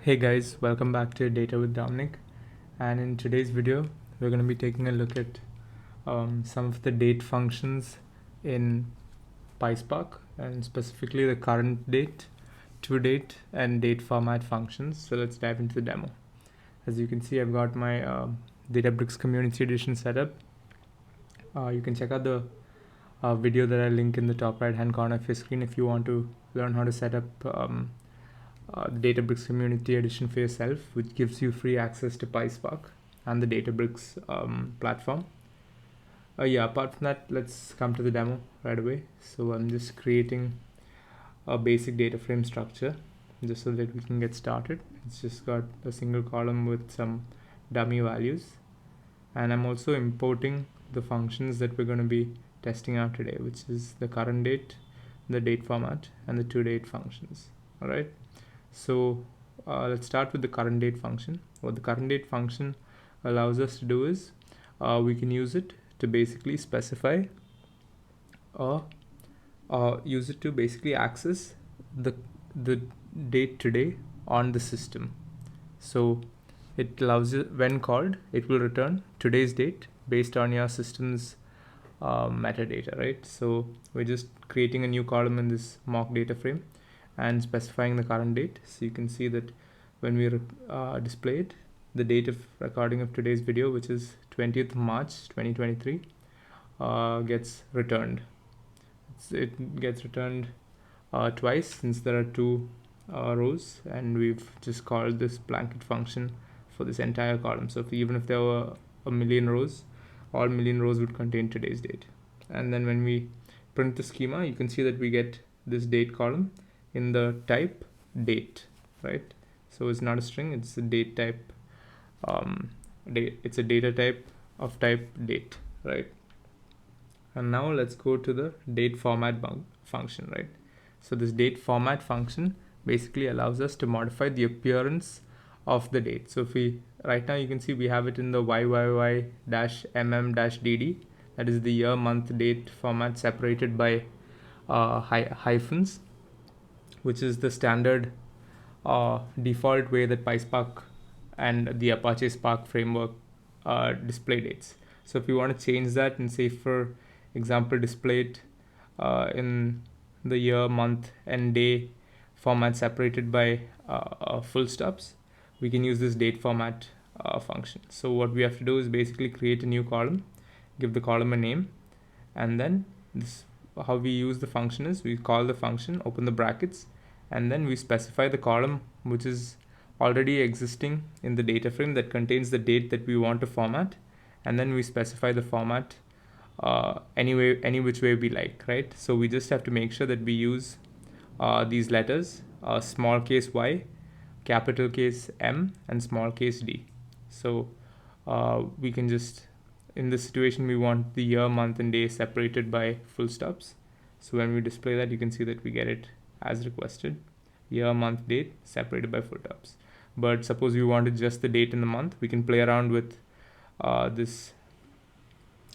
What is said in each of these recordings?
Hey guys, welcome back to Data with Dominic, and in today's video we're going to be taking a look at some of the date functions in PySpark, and specifically the current date, to date, and date format functions. So let's dive into the demo. As you can see, I've got my Databricks Community Edition set up. You can check out the video that I link in the top right hand corner of your screen if you want to learn how to set up the Databricks Community Edition for yourself, which gives you free access to PySpark and the Databricks platform. Apart from that, let's come to the demo right away. So I'm just creating a basic data frame structure just so that we can get started. It's just got a single column with some dummy values, and I'm also importing the functions that we're going to be testing out today, which is the current date, the date format, and the to date functions. All right. So let's start with the current date function. What the current date function allows us to do is we can use it to basically specify or use it to basically access the date today on the system. So it allows you, when called, it will return today's date based on your system's metadata, right? So we're just creating a new column in this mock data frame and specifying the current date. So you can see that when we display it, the date of recording of today's video, which is 20th March 2023, gets returned. It gets returned twice, since there are two rows, and we've just called this blanket function for this entire column. So even if there were a million rows, all million rows would contain today's date. And then when we print the schema, you can see that we get this date column in the type date, right? So it's not a string, it's a date type. It's a data type of type date, right? And now let's go to the date format function, right? So this date format function basically allows us to modify the appearance of the date. So if we, right now you can see we have it in the YYY-MM-DD, that is the year, month, date format separated by hyphens, which is the standard default way that PySpark and the Apache Spark framework display dates. So if you want to change that and say, for example, display it in the year, month, and day format separated by full stops, we can use this date format function. So what we have to do is basically create a new column, give the column a name, and then this, how we use the function is we call the function, open the brackets, and then we specify the column which is already existing in the data frame that contains the date that we want to format, and then we specify the format any which way we like, right? So we just have to make sure that we use these letters, small case y, capital case M, and small case d. So we can just, in this situation, we want the year, month, and day separated by full stops. So when we display that, you can see that we get it as requested, year, month, date separated by full stops. But suppose we wanted just the date and the month, we can play around with this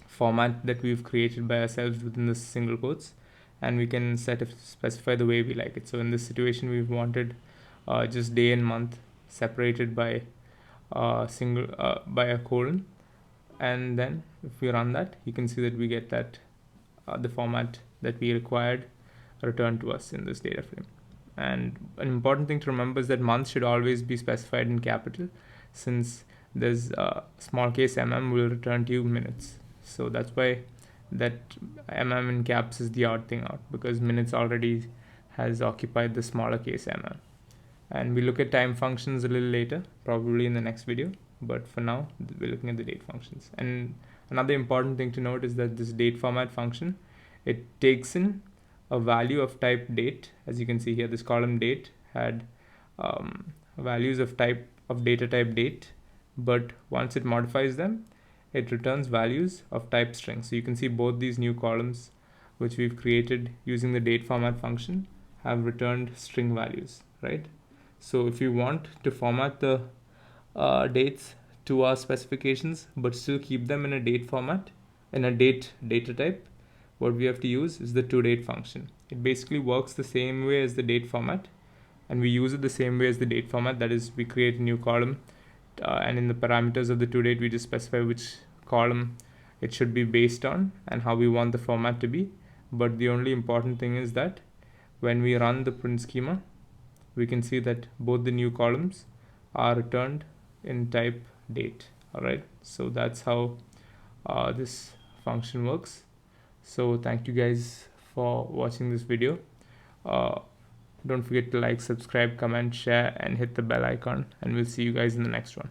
format that we've created by ourselves within this single quotes, and we can specify the way we like it. So in this situation, we've wanted just day and month separated by by a colon, and then if we run that, you can see that we get that the format that we required returned to us in this data frame. And an important thing to remember is that month should always be specified in capital, since there's small case mm will return to you minutes. So that's why that mm in caps is the odd thing out, because minutes already has occupied the smaller case mm. And we look at time functions a little later, probably in the next video, but for now we're looking at the date functions. And another important thing to note is that this date format function, it takes in a value of type date. As you can see here, this column date had values of type of data type date, but once it modifies them, it returns values of type string. So you can see both these new columns which we've created using the date format function have returned string values, right? So if you want to format the dates to our specifications but still keep them in a date format, in a date data type, what we have to use is the toDate function. It basically works the same way as the date format, and we use it the same way as the date format. That is, we create a new column, and in the parameters of the toDate we just specify which column it should be based on and how we want the format to be. But the only important thing is that when we run the print schema, we can see that both the new columns are returned in type date. All right, so that's how this function works. So thank you guys for watching this video. Don't forget to like, subscribe, comment, share, and hit the bell icon, and we'll see you guys in the next one.